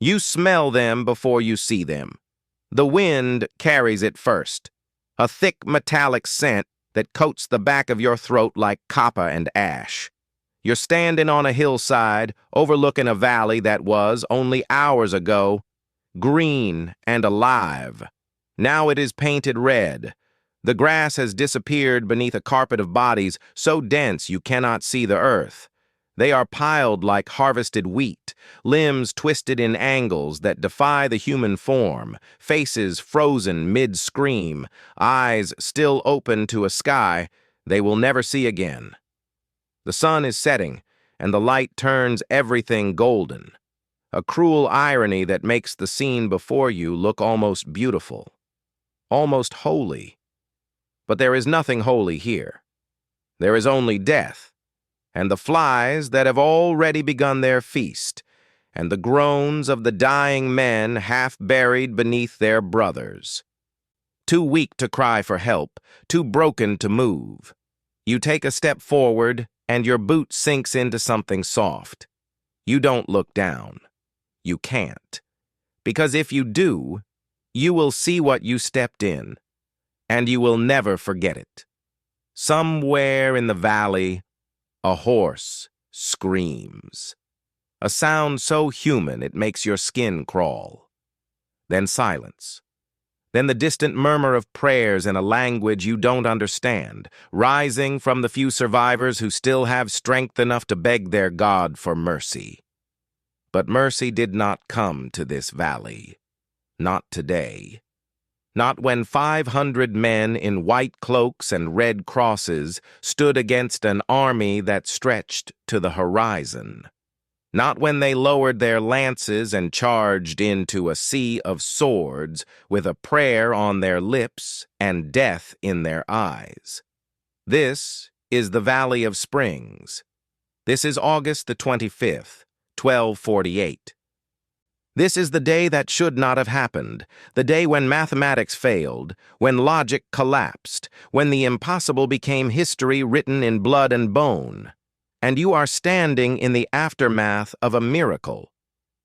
You smell them before you see them. The wind carries it first, a thick metallic scent that coats the back of your throat like copper and ash. You're standing on a hillside overlooking a valley that was, only hours ago, green and alive. Now it is painted red. The grass has disappeared beneath a carpet of bodies so dense you cannot see the earth. They are piled like harvested wheat, limbs twisted in angles that defy the human form, faces frozen mid-scream, eyes still open to a sky they will never see again. The sun is setting, and the light turns everything golden, a cruel irony that makes the scene before you look almost beautiful, almost holy. But there is nothing holy here. There is only death, and the flies that have already begun their feast, and the groans of the dying men half buried beneath their brothers. Too weak to cry for help, too broken to move. You take a step forward, and your boot sinks into something soft. You don't look down. You can't. Because if you do, you will see what you stepped in, and you will never forget it. Somewhere in the valley, a horse screams. A sound so human it makes your skin crawl. Then silence. Then the distant murmur of prayers in a language you don't understand, rising from the few survivors who still have strength enough to beg their God for mercy. But mercy did not come to this valley. Not today. Not when 500 men in white cloaks and red crosses stood against an army that stretched to the horizon. Not when they lowered their lances and charged into a sea of swords with a prayer on their lips and death in their eyes. This is the Valley of Springs. This is August the 25th, 1248. This is the day that should not have happened, the day when mathematics failed, when logic collapsed, when the impossible became history written in blood and bone. And you are standing in the aftermath of a miracle,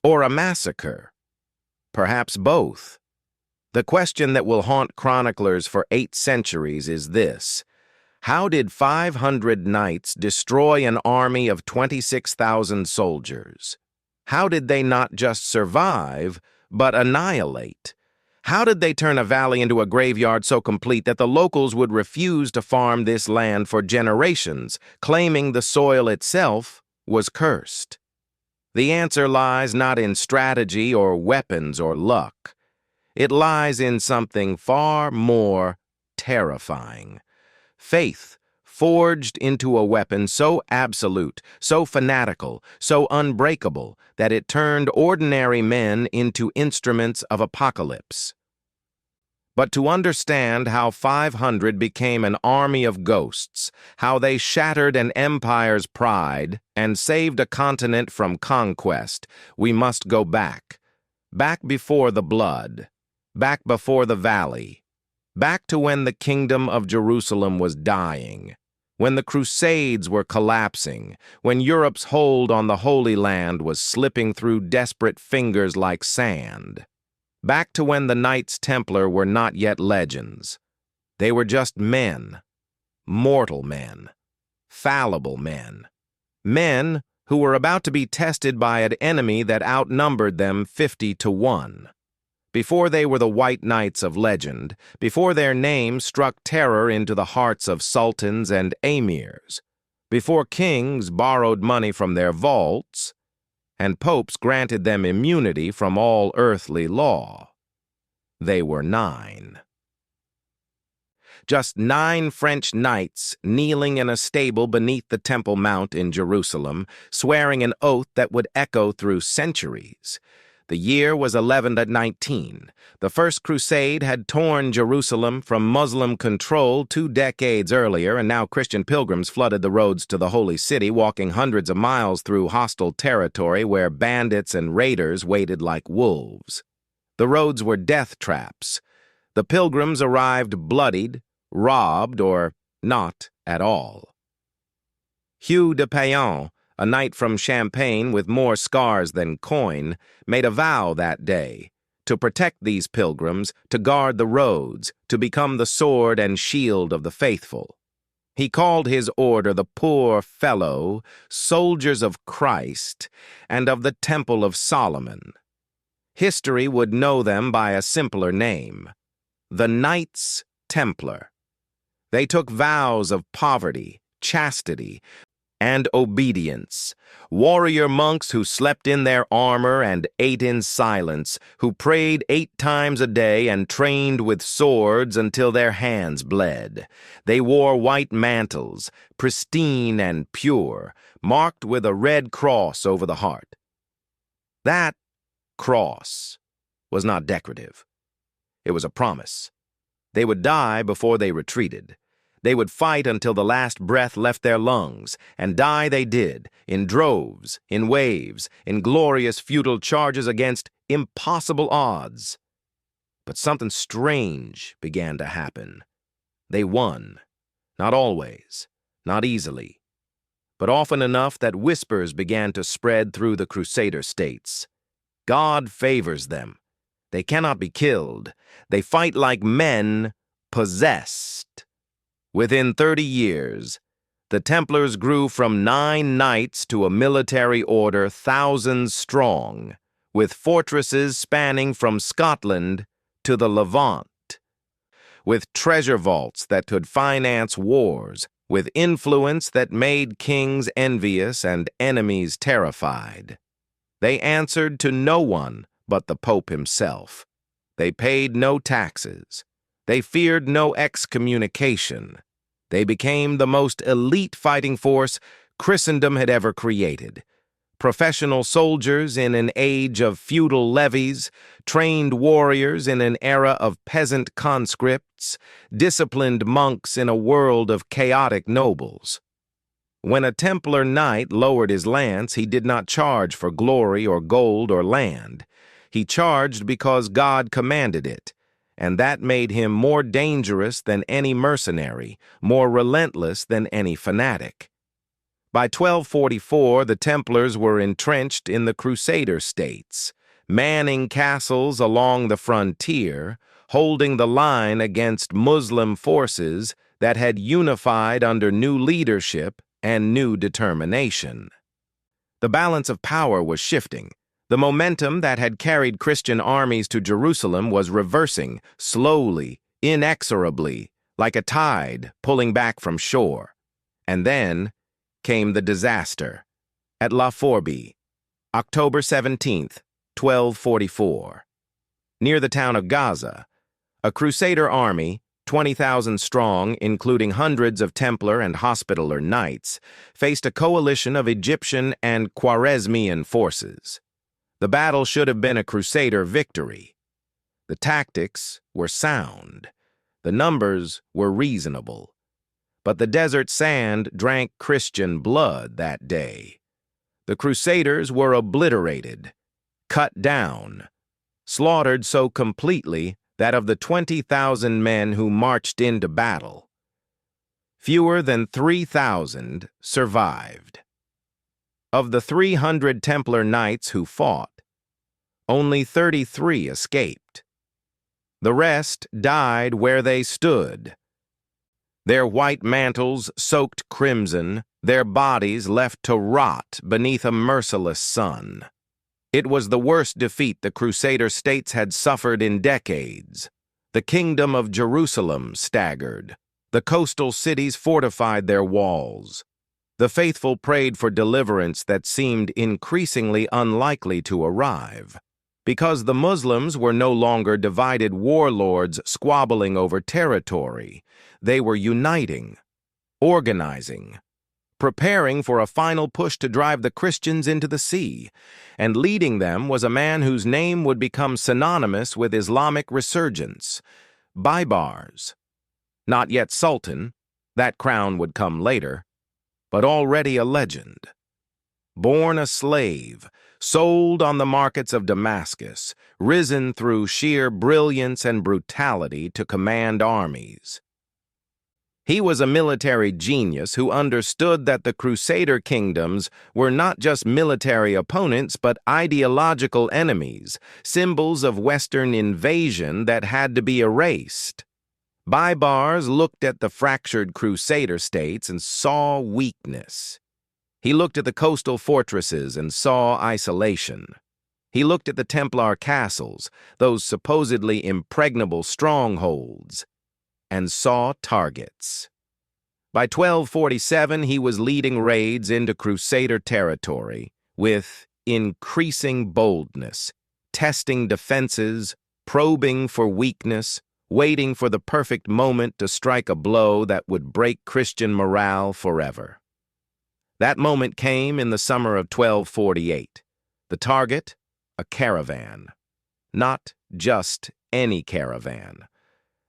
or a massacre. Perhaps both. The question that will haunt chroniclers for 8 centuries is this: how did 500 knights destroy an army of 26,000 soldiers? How did they not just survive, but annihilate? How did they turn a valley into a graveyard so complete that the locals would refuse to farm this land for generations, claiming the soil itself was cursed? The answer lies not in strategy or weapons or luck. It lies in something far more terrifying. Faith forged into a weapon so absolute, so fanatical, so unbreakable, that it turned ordinary men into instruments of apocalypse. But to understand how 500 became an army of ghosts, how they shattered an empire's pride and saved a continent from conquest, we must go back. Back before the blood, back before the valley, back to when the kingdom of Jerusalem was dying, when the Crusades were collapsing, when Europe's hold on the Holy Land was slipping through desperate fingers like sand. Back to when the Knights Templar were not yet legends. They were just men, mortal men, fallible men, men who were about to be tested by an enemy that outnumbered them 50-1. Before they were the White Knights of legend, before their names struck terror into the hearts of sultans and emirs, before kings borrowed money from their vaults, and popes granted them immunity from all earthly law. They were 9. Just 9 French knights kneeling in a stable beneath the Temple Mount in Jerusalem, swearing an oath that would echo through centuries. The year was 1119. The First Crusade had torn Jerusalem from Muslim control 2 decades earlier, and now Christian pilgrims flooded the roads to the Holy City, walking hundreds of miles through hostile territory where bandits and raiders waited like wolves. The roads were death traps. The pilgrims arrived bloodied, robbed, or not at all. Hugh de Payan, a knight from Champagne with more scars than coin, made a vow that day to protect these pilgrims, to guard the roads, to become the sword and shield of the faithful. He called his order the Poor Fellow, Soldiers of Christ, and of the Temple of Solomon. History would know them by a simpler name, the Knights Templar. They took vows of poverty, chastity, and obedience, warrior monks who slept in their armor and ate in silence, who prayed 8 times a day and trained with swords until their hands bled. They wore white mantles, pristine and pure, marked with a red cross over the heart. That cross was not decorative. It was a promise. They would die before they retreated. They would fight until the last breath left their lungs, and die they did, in droves, in waves, in glorious futile charges against impossible odds. But something strange began to happen. They won. Not always, not easily, but often enough that whispers began to spread through the Crusader states. God favors them. They cannot be killed. They fight like men possessed. Within 30 years, the Templars grew from 9 knights to a military order thousands strong, with fortresses spanning from Scotland to the Levant, with treasure vaults that could finance wars, with influence that made kings envious and enemies terrified. They answered to no one but the Pope himself. They paid no taxes. They feared no excommunication. They became the most elite fighting force Christendom had ever created. Professional soldiers in an age of feudal levies, trained warriors in an era of peasant conscripts, disciplined monks in a world of chaotic nobles. When a Templar knight lowered his lance, he did not charge for glory or gold or land. He charged because God commanded it, and that made him more dangerous than any mercenary, more relentless than any fanatic. By 1244, the Templars were entrenched in the Crusader states, manning castles along the frontier, holding the line against Muslim forces that had unified under new leadership and new determination. The balance of power was shifting. The momentum that had carried Christian armies to Jerusalem was reversing, slowly, inexorably, like a tide pulling back from shore. And then came the disaster. At La Fourby, October 17th, 1244. Near the town of Gaza, a Crusader army, 20,000 strong, including hundreds of Templar and Hospitaller knights, faced a coalition of Egyptian and Khwarezmian forces. The battle should have been a Crusader victory. The tactics were sound. The numbers were reasonable. But the desert sand drank Christian blood that day. The Crusaders were obliterated, cut down, slaughtered so completely that of the 20,000 men who marched into battle, fewer than 3,000 survived. Of the 300 Templar knights who fought, only 33 escaped. The rest died where they stood, their white mantles soaked crimson, their bodies left to rot beneath a merciless sun. It was the worst defeat the Crusader states had suffered in decades. The kingdom of Jerusalem staggered. The coastal cities fortified their walls. The faithful prayed for deliverance that seemed increasingly unlikely to arrive. Because the Muslims were no longer divided warlords squabbling over territory, they were uniting, organizing, preparing for a final push to drive the Christians into the sea, and leading them was a man whose name would become synonymous with Islamic resurgence, Baibars. Not yet Sultan, that crown would come later, but already a legend. Born a slave, sold on the markets of Damascus, risen through sheer brilliance and brutality to command armies. He was a military genius who understood that the Crusader kingdoms were not just military opponents but ideological enemies, symbols of Western invasion that had to be erased. Baibars looked at the fractured Crusader states and saw weakness. He looked at the coastal fortresses and saw isolation. He looked at the Templar castles, those supposedly impregnable strongholds, and saw targets. By 1247, he was leading raids into Crusader territory with increasing boldness, testing defenses, probing for weakness, waiting for the perfect moment to strike a blow that would break Christian morale forever. That moment came in the summer of 1248. The target? A caravan. Not just any caravan.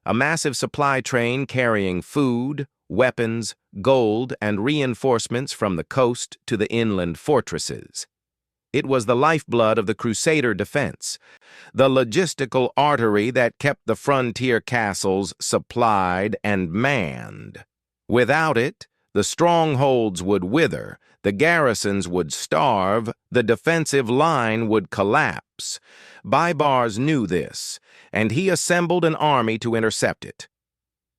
A massive supply train carrying food, weapons, gold, and reinforcements from the coast to the inland fortresses. It was the lifeblood of the Crusader defense, the logistical artery that kept the frontier castles supplied and manned. Without it, the strongholds would wither, the garrisons would starve, the defensive line would collapse. Baibars knew this, and he assembled an army to intercept it.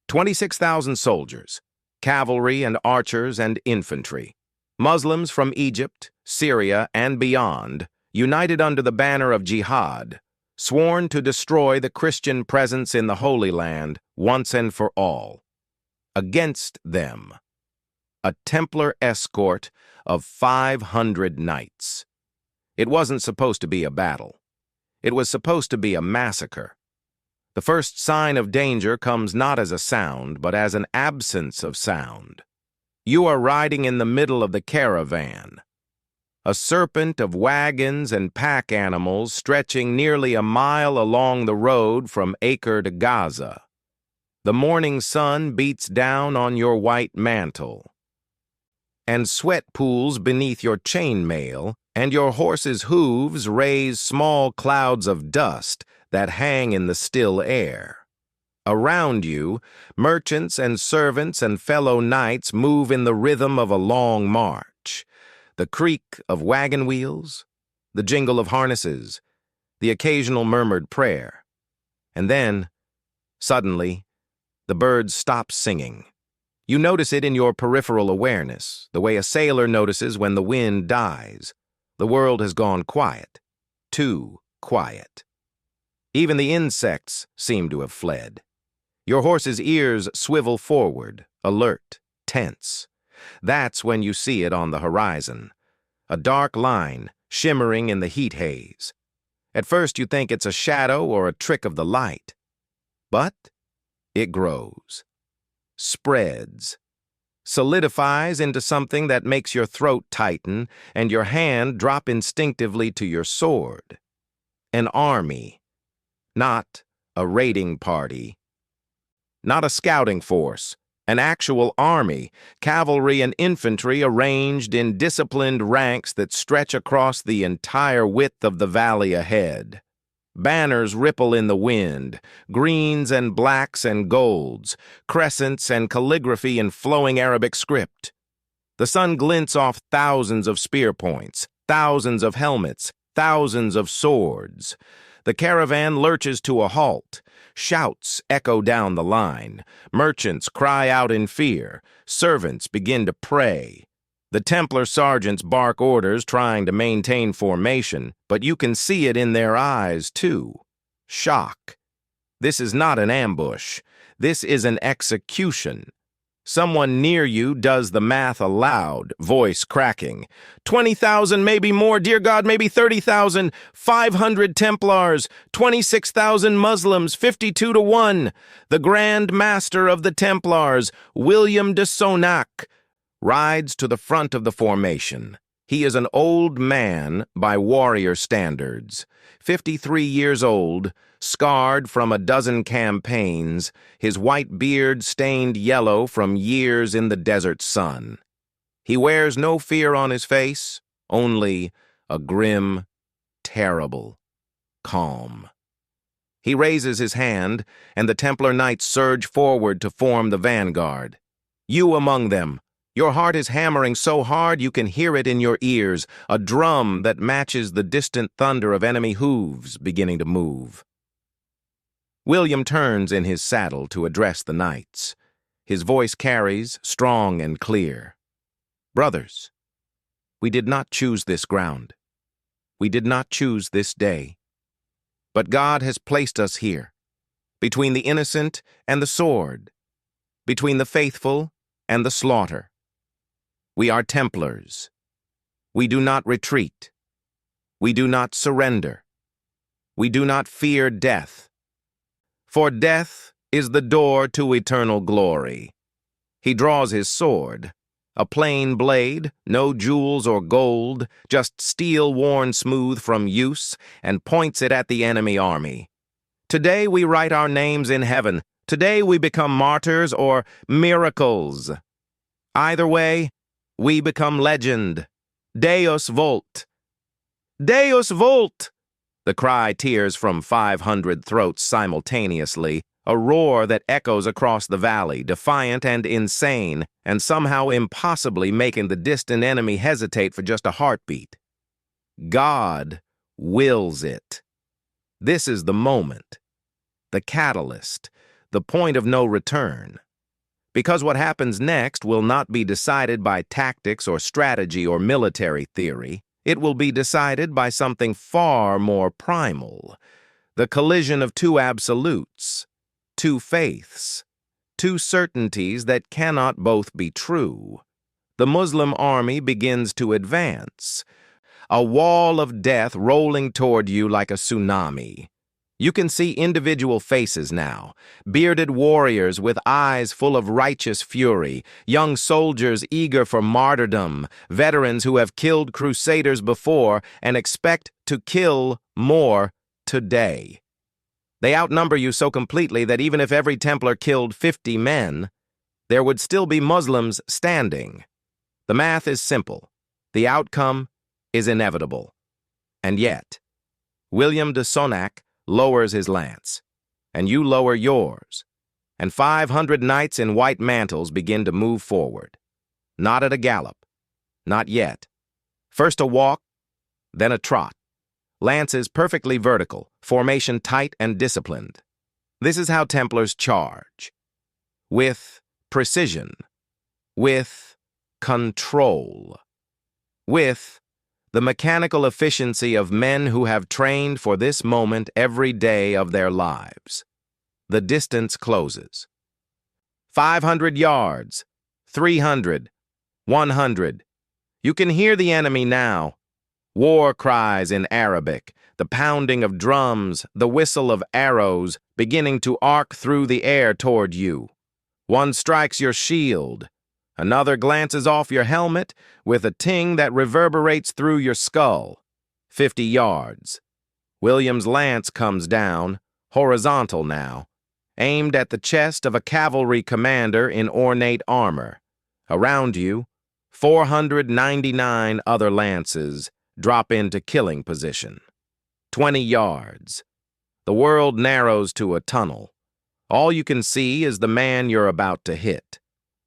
26,000 soldiers, cavalry and archers and infantry, Muslims from Egypt, Syria, and beyond, united under the banner of jihad, sworn to destroy the Christian presence in the Holy Land once and for all. Against them, a Templar escort of 500 knights. It wasn't supposed to be a battle. It was supposed to be a massacre. The first sign of danger comes not as a sound, but as an absence of sound. You are riding in the middle of the caravan, a serpent of wagons and pack animals stretching nearly a mile along the road from Acre to Gaza. The morning sun beats down on your white mantle, and sweat pools beneath your chainmail, and your horse's hooves raise small clouds of dust that hang in the still air. Around you, merchants and servants and fellow knights move in the rhythm of a long march. The creak of wagon wheels, the jingle of harnesses, the occasional murmured prayer. And then, suddenly, the birds stop singing. You notice it in your peripheral awareness, the way a sailor notices when the wind dies. The world has gone quiet, too quiet. Even the insects seem to have fled. Your horse's ears swivel forward, alert, tense. That's when you see it on the horizon, a dark line shimmering in the heat haze. At first you think it's a shadow or a trick of the light. But it grows, spreads, solidifies into something that makes your throat tighten and your hand drop instinctively to your sword. An army, not a raiding party. Not a scouting force, an actual army, cavalry and infantry arranged in disciplined ranks that stretch across the entire width of the valley ahead. Banners ripple in the wind, greens and blacks and golds, crescents and calligraphy in flowing Arabic script. The sun glints off thousands of spear points, thousands of helmets, thousands of swords. The caravan lurches to a halt. Shouts echo down the line. Merchants cry out in fear. Servants begin to pray. The Templar sergeants bark orders trying to maintain formation, but you can see it in their eyes, too. Shock. This is not an ambush. This is an execution. Someone near you does the math aloud, voice cracking. 20,000, maybe more, dear God, maybe 30,000, 500 Templars, 26,000 Muslims, 52 to 1. The Grand Master of the Templars, William de Sonac, rides to the front of the formation. He is an old man by warrior standards, 53 years old, scarred from a dozen campaigns, his white beard stained yellow from years in the desert sun. He wears no fear on his face, only a grim, terrible calm. He raises his hand, and the Templar knights surge forward to form the vanguard. You among them. Your heart is hammering so hard you can hear it in your ears, a drum that matches the distant thunder of enemy hooves beginning to move. William turns in his saddle to address the knights. His voice carries, strong and clear. Brothers, we did not choose this ground. We did not choose this day. But God has placed us here, between the innocent and the sword, between the faithful and the slaughter. We are Templars. We do not retreat. We do not surrender. We do not fear death. For death is the door to eternal glory. He draws his sword, a plain blade, no jewels or gold, just steel worn smooth from use, and points it at the enemy army. Today we write our names in heaven. Today we become martyrs or miracles. Either way, we become legend. Deus vult. Deus vult! The cry tears from 500 throats simultaneously, a roar that echoes across the valley, defiant and insane, and somehow impossibly making the distant enemy hesitate for just a heartbeat. God wills it. This is the moment, the catalyst, the point of no return. Because what happens next will not be decided by tactics or strategy or military theory. It will be decided by something far more primal, the collision of two absolutes, two faiths, two certainties that cannot both be true. The Muslim army begins to advance, a wall of death rolling toward you like a tsunami. You can see individual faces now, bearded warriors with eyes full of righteous fury, young soldiers eager for martyrdom, veterans who have killed crusaders before and expect to kill more today. They outnumber you so completely that even if every Templar killed 50 men, there would still be Muslims standing. The math is simple. The outcome is inevitable. And yet, William de Sonac lowers his lance, and you lower yours, and 500 knights in white mantles begin to move forward. Not at a gallop, not yet. First a walk, then a trot. Lances perfectly vertical, formation tight and disciplined. This is how Templars charge. With precision, with control, with the mechanical efficiency of men who have trained for this moment every day of their lives. The distance closes. 500 yards, 300, 100. You can hear the enemy now. War cries in Arabic, the pounding of drums, the whistle of arrows beginning to arc through the air toward you. One strikes your shield. Another glances off your helmet with a ting that reverberates through your skull. 50 yards. William's lance comes down, horizontal now, aimed at the chest of a cavalry commander in ornate armor. Around you, 499 other lances drop into killing position. 20 yards. The world narrows to a tunnel. All you can see is the man you're about to hit.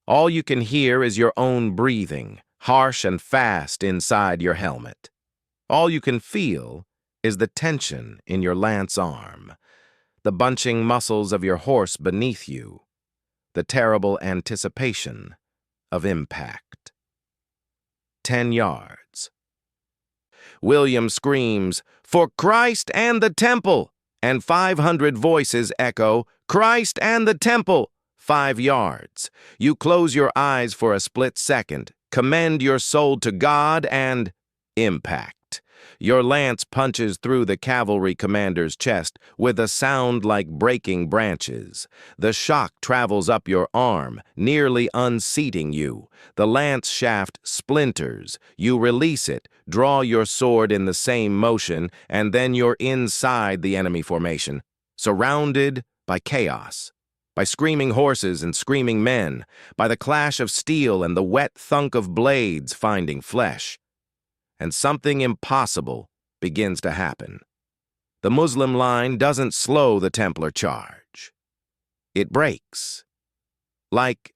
All you can hear is your own breathing, harsh and fast inside your helmet. All you can feel is the tension in your lance arm, the bunching muscles of your horse beneath you, the terrible anticipation of impact. 10 yards. William screams, "For Christ and the temple!" and 500 voices echo, "Christ and the temple!" 5 yards. You close your eyes for a split second, commend your soul to God, and impact. Your lance punches through the cavalry commander's chest with a sound like breaking branches. The shock travels up your arm, nearly unseating you. The lance shaft splinters. You release it, draw your sword in the same motion, and then you're inside the enemy formation, surrounded by chaos. By screaming horses and screaming men, by the clash of steel and the wet thunk of blades finding flesh. And something impossible begins to happen. The Muslim line doesn't slow the Templar charge. It breaks. Like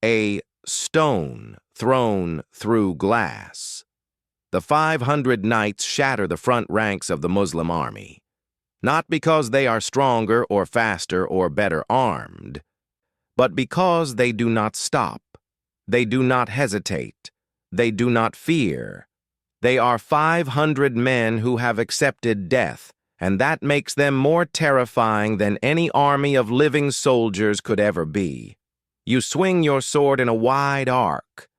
a stone thrown through glass. The 500 knights shatter the front ranks of the Muslim army, not because they are stronger or faster or better armed, but because they do not stop, they do not hesitate, they do not fear. They are 500 men who have accepted death, and that makes them more terrifying than any army of living soldiers could ever be. You swing your sword in a wide arc,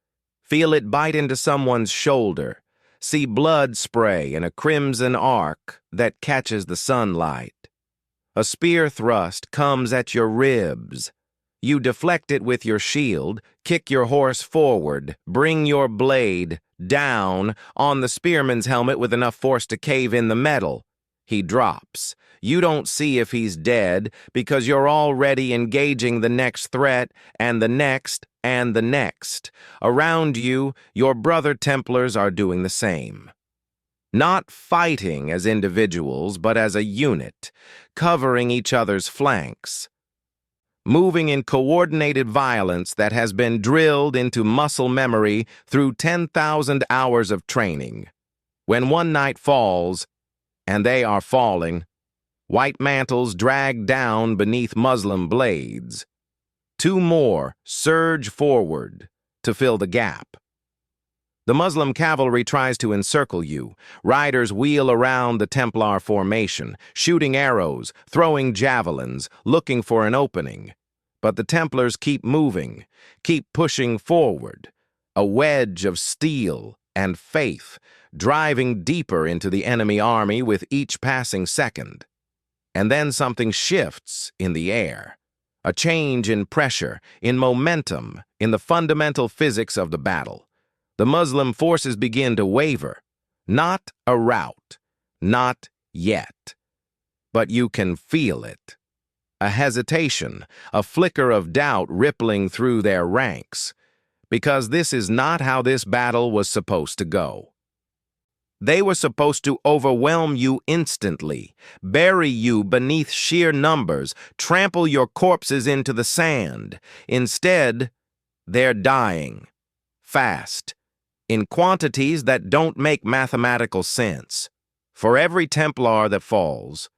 feel it bite into someone's shoulder, see blood spray in a crimson arc that catches the sunlight. A spear thrust comes at your ribs. You deflect it with your shield, kick your horse forward, bring your blade down on the spearman's helmet with enough force to cave in the metal. He drops. You don't see if he's dead because you're already engaging the next threat and the next and the next. Around you, your brother Templars are doing the same. Not fighting as individuals, but as a unit, covering each other's flanks. Moving in coordinated violence that has been drilled into muscle memory through 10,000 hours of training. When one knight falls, and they are falling, white mantles drag down beneath Muslim blades. Two more surge forward to fill the gap. The Muslim cavalry tries to encircle you. Riders wheel around the Templar formation, shooting arrows, throwing javelins, looking for an opening. But the Templars keep moving, keep pushing forward, a wedge of steel and faith, driving deeper into the enemy army with each passing second. And then something shifts in the air. A change in pressure, in momentum, in the fundamental physics of the battle. The Muslim forces begin to waver. Not a rout, not yet. But you can feel it. A hesitation, a flicker of doubt rippling through their ranks. Because this is not how this battle was supposed to go. They were supposed to overwhelm you instantly, bury you beneath sheer numbers, trample your corpses into the sand. Instead, they're dying, fast, in quantities that don't make mathematical sense. For every Templar that falls,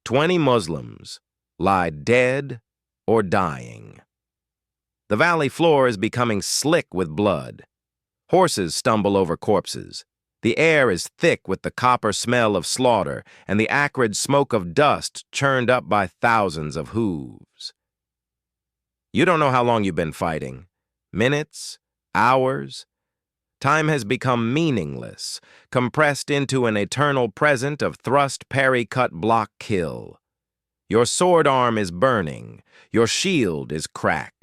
20 Muslims lie dead or dying. The valley floor is becoming slick with blood. Horses stumble over corpses. The air is thick with the copper smell of slaughter and the acrid smoke of dust churned up by thousands of hooves. You don't know how long you've been fighting. Minutes? Hours? Time has become meaningless, compressed into an eternal present of thrust, parry, cut, block, kill. Your sword arm is burning. Your shield is cracked.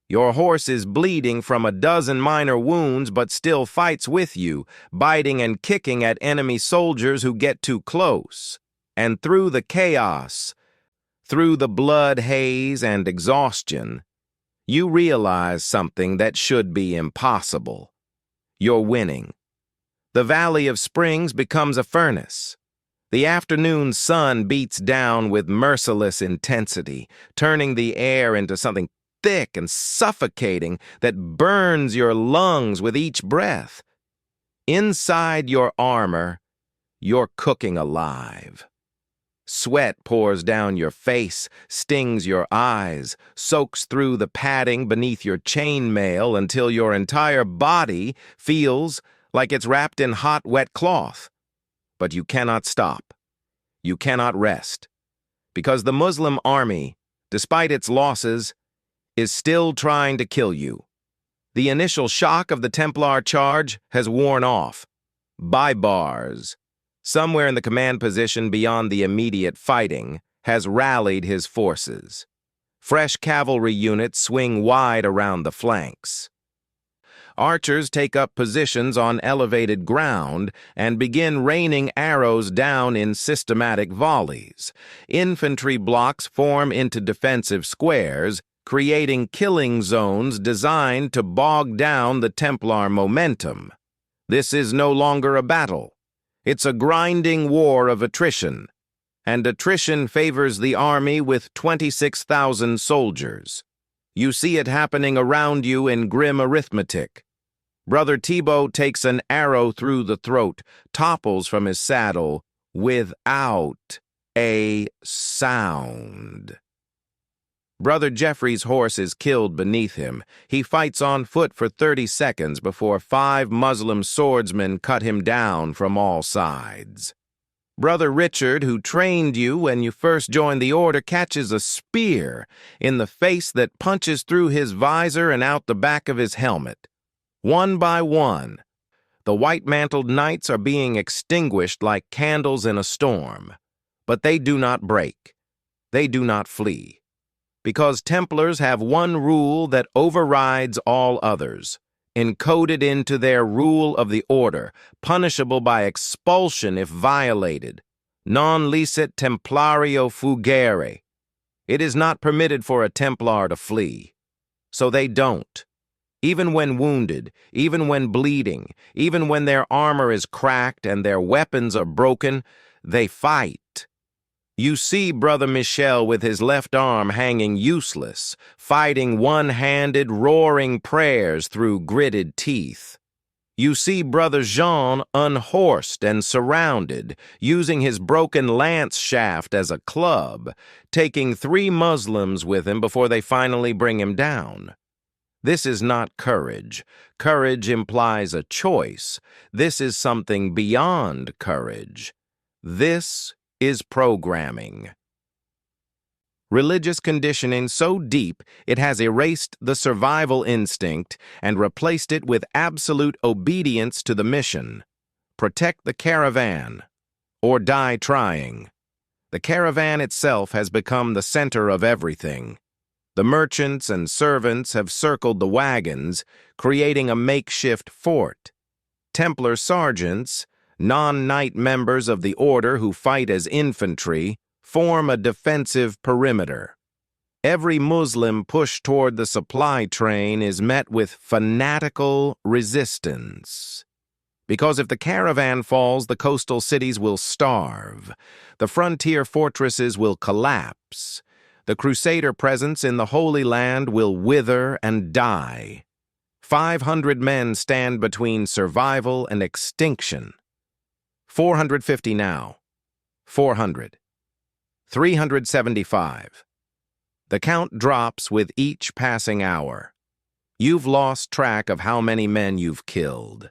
Your horse is bleeding from a dozen minor wounds but still fights with you, biting and kicking at enemy soldiers who get too close. And through the chaos, through the blood haze and exhaustion, you realize something that should be impossible. You're winning. The Valley of Springs becomes a furnace. The afternoon sun beats down with merciless intensity, turning the air into something thick and suffocating that burns your lungs with each breath. Inside your armor, you're cooking alive. Sweat pours down your face, stings your eyes, soaks through the padding beneath your chainmail until your entire body feels like it's wrapped in hot, wet cloth. But you cannot stop. You cannot rest. Because the Muslim army, despite its losses, is still trying to kill you. The initial shock of the Templar charge has worn off. Baibars, somewhere in the command position beyond the immediate fighting, has rallied his forces. Fresh cavalry units swing wide around the flanks. Archers take up positions on elevated ground and begin raining arrows down in systematic volleys. Infantry blocks form into defensive squares, creating killing zones designed to bog down the Templar momentum. This is no longer a battle. It's a grinding war of attrition, and attrition favors the army with 26,000 soldiers. You see it happening around you in grim arithmetic. Brother Thibaut takes an arrow through the throat, topples from his saddle without a sound. Brother Jeffrey's horse is killed beneath him. He fights on foot for 30 seconds before 5 Muslim swordsmen cut him down from all sides. Brother Richard, who trained you when you first joined the order, catches a spear in the face that punches through his visor and out the back of his helmet. One by one, the white-mantled knights are being extinguished like candles in a storm. But they do not break. They do not flee. Because Templars have one rule that overrides all others, encoded into their rule of the order, punishable by expulsion if violated. Non licet templario fugere. It is not permitted for a Templar to flee. So they don't. Even when wounded, even when bleeding, even when their armor is cracked and their weapons are broken, they fight. You see Brother Michel with his left arm hanging useless, fighting one-handed, roaring prayers through gritted teeth. You see Brother Jean unhorsed and surrounded, using his broken lance shaft as a club, taking 3 Muslims with him before they finally bring him down. This is not courage. Courage implies a choice. This is something beyond courage. This is programming. Religious conditioning so deep it has erased the survival instinct and replaced it with absolute obedience to the mission. Protect the caravan, or die trying. The caravan itself has become the center of everything. The merchants and servants have circled the wagons, creating a makeshift fort. Templar sergeants, non-knight members of the order who fight as infantry, form a defensive perimeter. Every Muslim push toward the supply train is met with fanatical resistance. Because if the caravan falls, the coastal cities will starve. The frontier fortresses will collapse. The Crusader presence in the Holy Land will wither and die. 500 men stand between survival and extinction. 450 now. 400. 375. The count drops with each passing hour. You've lost track of how many men you've killed.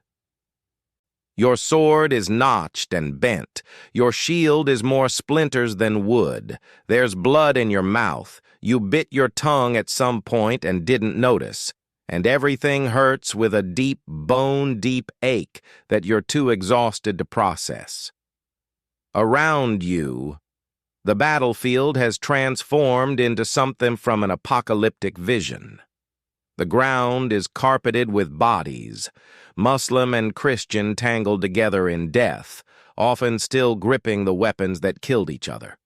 Your sword is notched and bent. Your shield is more splinters than wood. There's blood in your mouth. You bit your tongue at some point and didn't notice. And everything hurts with a deep, bone-deep ache that you're too exhausted to process. Around you, the battlefield has transformed into something from an apocalyptic vision. The ground is carpeted with bodies, Muslim and Christian tangled together in death, often still gripping the weapons that killed each other.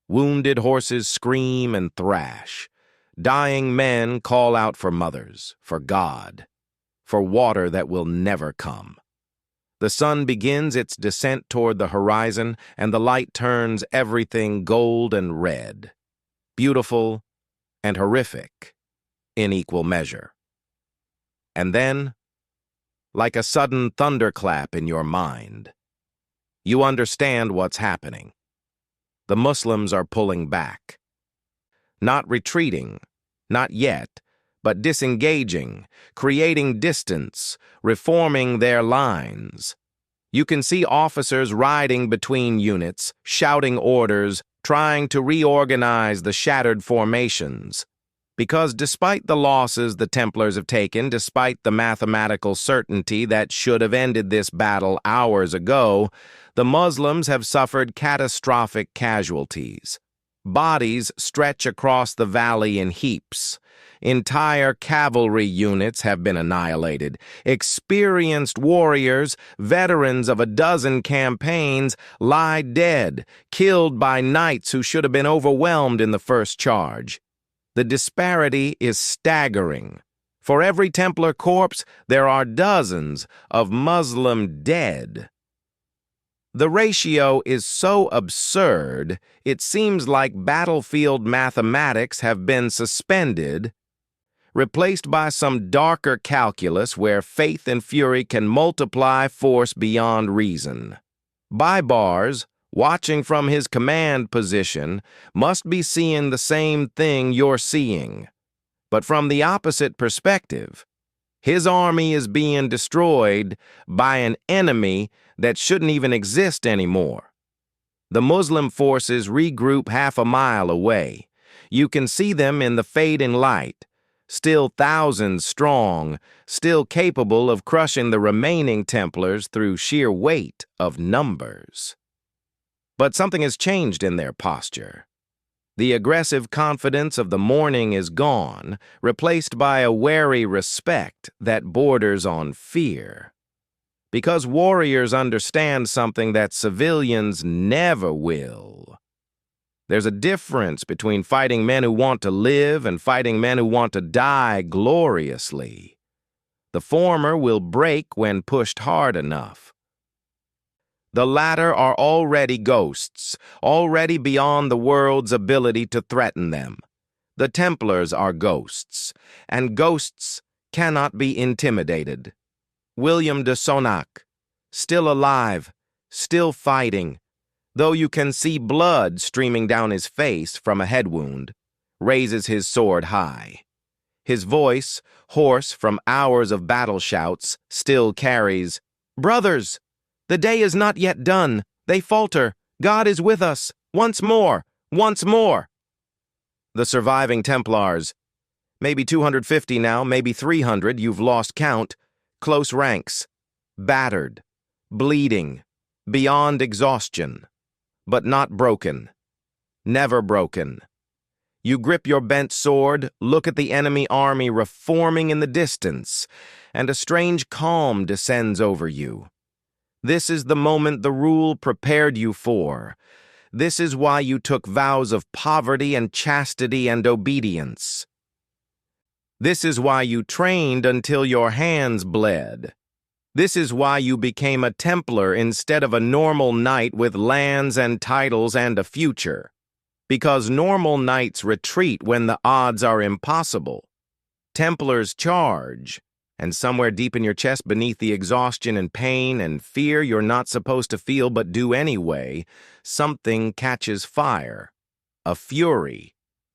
Wounded horses scream and thrash. Dying men call out for mothers, for God, for water that will never come. The sun begins its descent toward the horizon, and the light turns everything gold and red, beautiful and horrific in equal measure. And then, like a sudden thunderclap in your mind, you understand what's happening. The Muslims are pulling back. Not retreating, not yet, but disengaging, creating distance, reforming their lines. You can see officers riding between units, shouting orders, trying to reorganize the shattered formations. Because despite the losses the Templars have taken, despite the mathematical certainty that should have ended this battle hours ago, the Muslims have suffered catastrophic casualties. Bodies stretch across the valley in heaps. Entire cavalry units have been annihilated. Experienced warriors, veterans of a dozen campaigns, lie dead, killed by knights who should have been overwhelmed in the first charge. The disparity is staggering. For every Templar corpse, there are dozens of Muslim dead. The ratio is so absurd, it seems like battlefield mathematics have been suspended replaced by some darker calculus where faith and fury can multiply force beyond reason. Baibars, watching from his command position, must be seeing the same thing you're seeing, but from the opposite perspective. His army is being destroyed by an enemy that shouldn't even exist anymore. The Muslim forces regroup half a mile away. You can see them in the fading light, still thousands strong, still capable of crushing the remaining Templars through sheer weight of numbers. But something has changed in their posture. The aggressive confidence of the morning is gone, replaced by a wary respect that borders on fear. Because warriors understand something that civilians never will. There's a difference between fighting men who want to live and fighting men who want to die gloriously. The former will break when pushed hard enough. The latter are already ghosts, already beyond the world's ability to threaten them. The Templars are ghosts, and ghosts cannot be intimidated. William de Sonac, still alive, still fighting, though you can see blood streaming down his face from a head wound, raises his sword high. His voice, hoarse from hours of battle shouts, still carries, "Brothers! The day is not yet done. They falter. God is with us. Once more. Once more." The surviving Templars, maybe 250 now, maybe 300, you've lost count, close ranks, battered, bleeding, beyond exhaustion, but not broken, never broken. You grip your bent sword, look at the enemy army reforming in the distance, and a strange calm descends over you. This is the moment the rule prepared you for. This is why you took vows of poverty and chastity and obedience. This is why you trained until your hands bled. This is why you became a Templar instead of a normal knight with lands and titles and a future. Because normal knights retreat when the odds are impossible. Templars charge. And somewhere deep in your chest, beneath the exhaustion and pain and fear you're not supposed to feel but do anyway, something catches fire. A fury.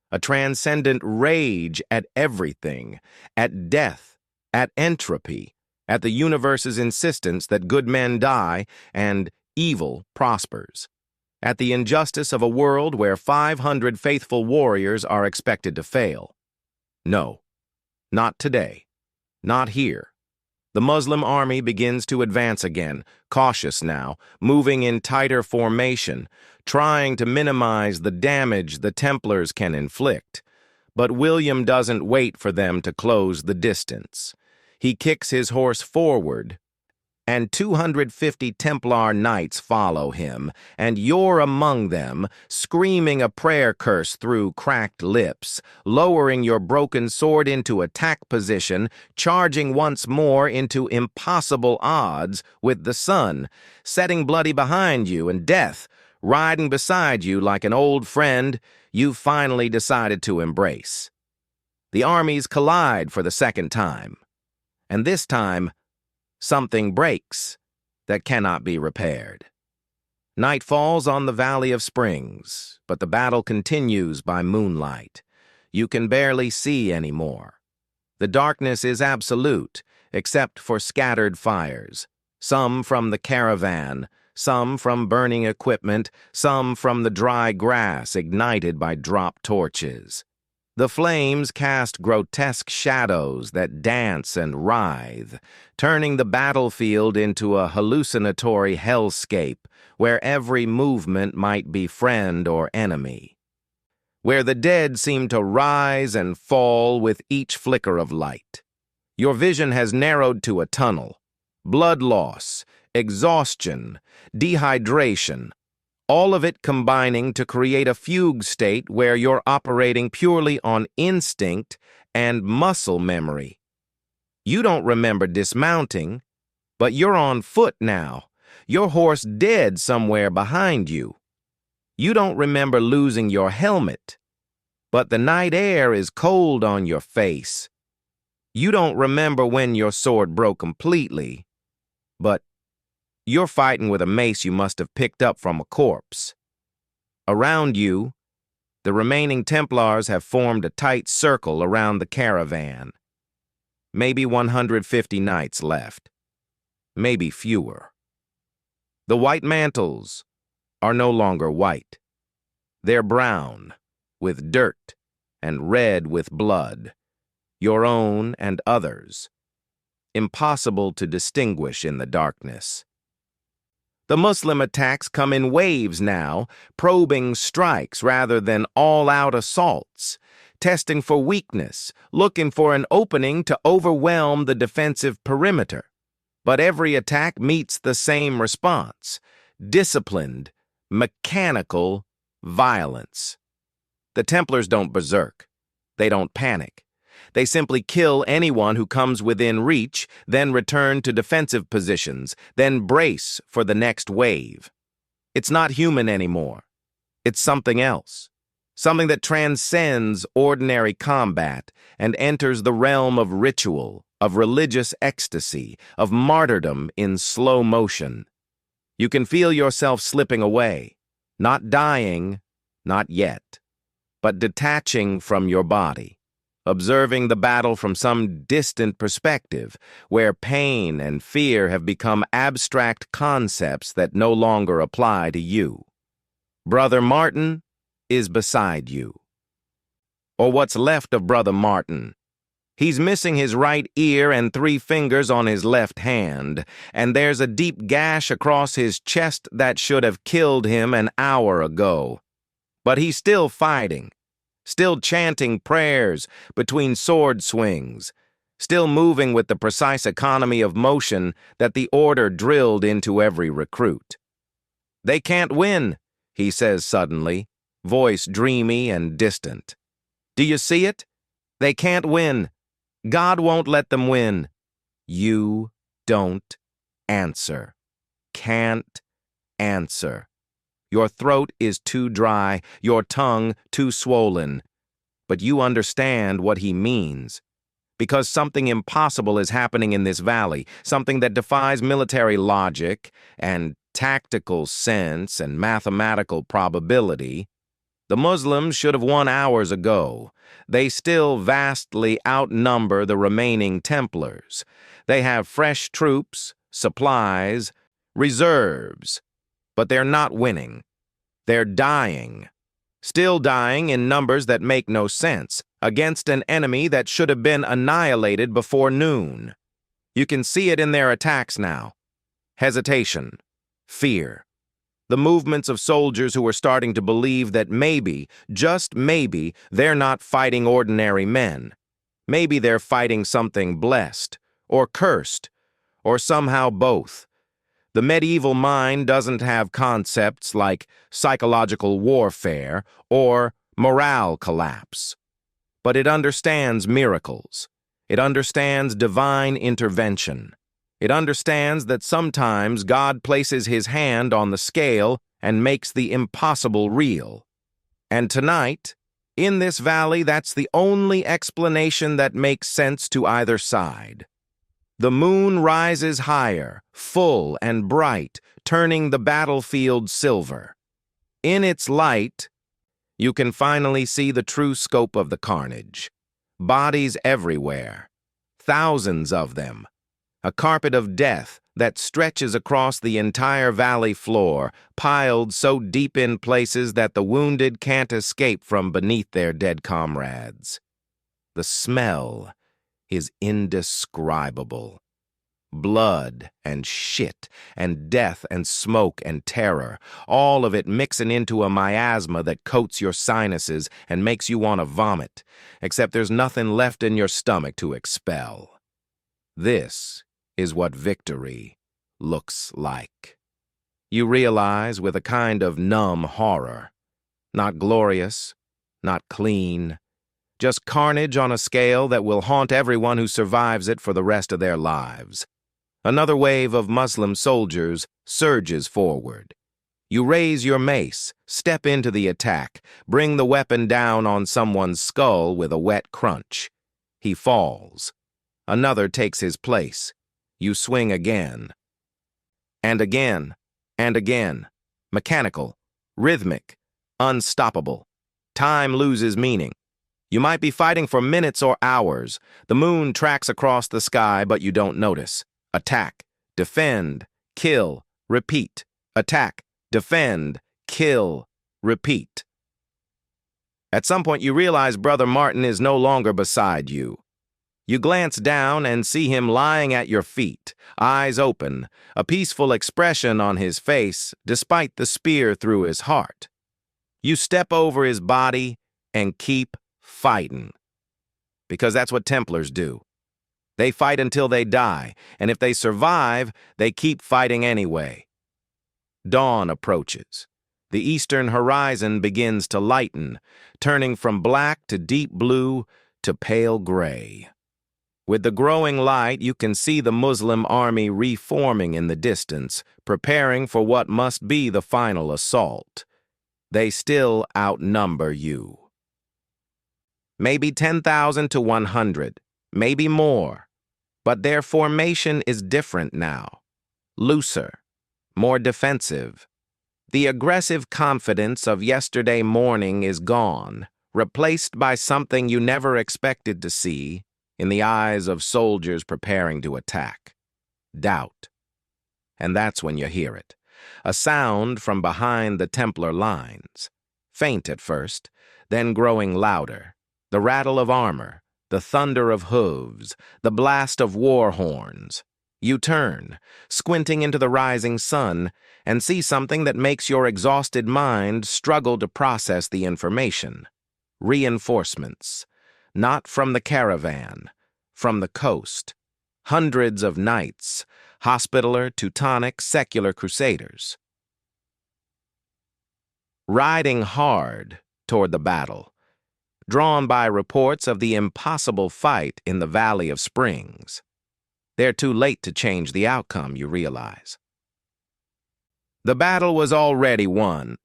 A transcendent rage at everything. At death. At entropy. At the universe's insistence that good men die and evil prospers. At the injustice of a world where 500 faithful warriors are expected to fail. No. Not today. Not here. The Muslim army begins to advance again, cautious now, moving in tighter formation, trying to minimize the damage the Templars can inflict. But William doesn't wait for them to close the distance. He kicks his horse forward, and 250 Templar knights follow him, and you're among them, screaming a prayer curse through cracked lips, lowering your broken sword into attack position, charging once more into impossible odds with the sun, setting bloody behind you and death, riding beside you like an old friend you've finally decided to embrace. The armies collide for the second time, and this time, something breaks that cannot be repaired. Night falls on the Valley of Springs, but the battle continues by moonlight. You can barely see anymore. The darkness is absolute, except for scattered fires, some from the caravan, some from burning equipment, some from the dry grass ignited by drop torches. The flames cast grotesque shadows that dance and writhe, turning the battlefield into a hallucinatory hellscape where every movement might be friend or enemy, where the dead seem to rise and fall with each flicker of light. Your vision has narrowed to a tunnel. Blood loss, exhaustion, dehydration, all of it combining to create a fugue state where you're operating purely on instinct and muscle memory. You don't remember dismounting, but you're on foot now, your horse dead somewhere behind you. You don't remember losing your helmet, but the night air is cold on your face, You don't remember when your sword broke completely, but you're fighting with a mace you must have picked up from a corpse. Around you, the remaining Templars have formed a tight circle around the caravan. Maybe 150 knights left. Maybe fewer. The white mantles are no longer white. They're brown, with dirt, and red with blood, your own and others. Impossible to distinguish in the darkness. The Muslim attacks come in waves now, probing strikes rather than all-out assaults, testing for weakness, looking for an opening to overwhelm the defensive perimeter. But every attack meets the same response: disciplined, mechanical violence. The Templars don't berserk. They don't panic. They simply kill anyone who comes within reach, then return to defensive positions, then brace for the next wave. It's not human anymore. It's something else. Something that transcends ordinary combat and enters the realm of ritual, of religious ecstasy, of martyrdom in slow motion. You can feel yourself slipping away, not dying, not yet, but detaching from your body, observing the battle from some distant perspective, where pain and fear have become abstract concepts that no longer apply to you. Brother Martin is beside you. Or what's left of Brother Martin. He's missing his right ear and 3 fingers on his left hand, and there's a deep gash across his chest that should have killed him an hour ago. But he's still fighting, still chanting prayers between sword swings, still moving with the precise economy of motion that the order drilled into every recruit. "They can't win," he says suddenly, voice dreamy and distant. "Do you see it? They can't win. God won't let them win." You don't answer. Can't answer. Your throat is too dry, your tongue too swollen. But you understand what he means. Because something impossible is happening in this valley, something that defies military logic and tactical sense and mathematical probability. The Muslims should have won hours ago. They still vastly outnumber the remaining Templars. They have fresh troops, supplies, reserves. But they're not winning. They're dying. Still dying in numbers that make no sense, against an enemy that should have been annihilated before noon. You can see it in their attacks now. Hesitation. Fear. The movements of soldiers who are starting to believe that maybe, just maybe, they're not fighting ordinary men. Maybe they're fighting something blessed, or cursed, or somehow both. The medieval mind doesn't have concepts like psychological warfare or morale collapse. But it understands miracles. It understands divine intervention. It understands that sometimes God places his hand on the scale and makes the impossible real. And tonight, in this valley, that's the only explanation that makes sense to either side. The moon rises higher, full and bright, turning the battlefield silver. In its light, you can finally see the true scope of the carnage. Bodies everywhere, thousands of them. A carpet of death that stretches across the entire valley floor, piled so deep in places that the wounded can't escape from beneath their dead comrades. The smell is indescribable. Blood and shit and death and smoke and terror, all of it mixing into a miasma that coats your sinuses and makes you want to vomit, except there's nothing left in your stomach to expel. This is what victory looks like. You realize with a kind of numb horror. Not glorious, not clean, just carnage on a scale that will haunt everyone who survives it for the rest of their lives. Another wave of Muslim soldiers surges forward. You raise your mace, step into the attack, bring the weapon down on someone's skull with a wet crunch. He falls. Another takes his place. You swing again. And again. And again. Mechanical. Rhythmic. Unstoppable. Time loses meaning. You might be fighting for minutes or hours. The moon tracks across the sky, but you don't notice. Attack. Defend. Kill. Repeat. Attack. Defend. Kill. Repeat. At some point, you realize Brother Martin is no longer beside you. You glance down and see him lying at your feet, eyes open, a peaceful expression on his face despite the spear through his heart. You step over his body and keep fighting. Because that's what Templars do. They fight until they die, and if they survive, they keep fighting anyway. Dawn approaches. The eastern horizon begins to lighten, turning from black to deep blue to pale gray. With the growing light, you can see the Muslim army reforming in the distance, preparing for what must be the final assault. They still outnumber you. Maybe 10,000 to 100, maybe more. But their formation is different now. Looser, more defensive. The aggressive confidence of yesterday morning is gone, replaced by something you never expected to see in the eyes of soldiers preparing to attack. Doubt. And that's when you hear it. A sound from behind the Templar lines. Faint at first, then growing louder. The rattle of armor, the thunder of hooves, the blast of war horns. You turn, squinting into the rising sun, and see something that makes your exhausted mind struggle to process the information. Reinforcements. Not from the caravan, from the coast. Hundreds of knights, Hospitaller, Teutonic, secular crusaders. Riding hard toward the battle, drawn by reports of the impossible fight in the Valley of Springs. They're too late to change the outcome, you realize. The battle was already won.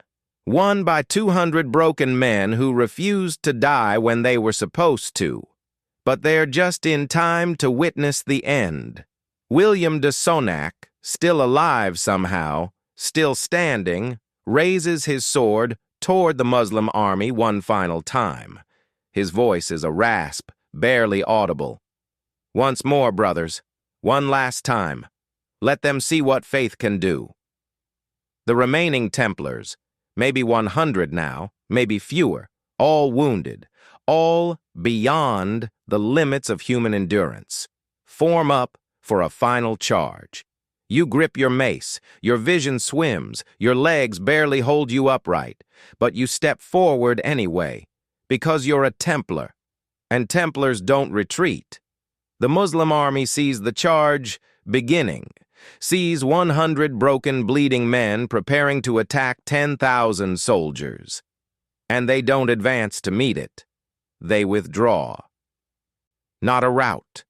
Won by 200 broken men who refused to die when they were supposed to. But they're just in time to witness the end. William de Sonac, still alive somehow, still standing, raises his sword toward the Muslim army one final time. His voice is a rasp, barely audible. Once more, brothers. One last time. Let them see what faith can do. The remaining Templars, maybe 100 now, maybe fewer, all wounded, all beyond the limits of human endurance, form up for a final charge. You grip your mace, your vision swims, your legs barely hold you upright, but you step forward anyway, because you're a Templar, and Templars don't retreat. The Muslim army sees the charge beginning, sees 100 broken, bleeding men preparing to attack 10,000 soldiers. And they don't advance to meet it. They withdraw. Not a rout,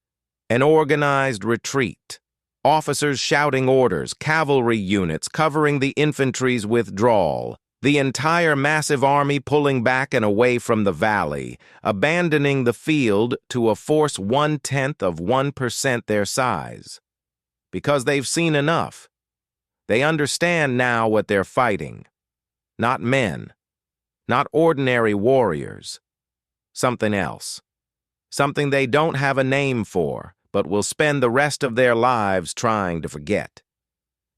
an organized retreat. Officers shouting orders, cavalry units covering the infantry's withdrawal, the entire massive army pulling back and away from the valley, abandoning the field to a force 0.1% their size. Because they've seen enough. They understand now what they're fighting. Not men. Not ordinary warriors. Something else. Something they don't have a name for, but will spend the rest of their lives trying to forget.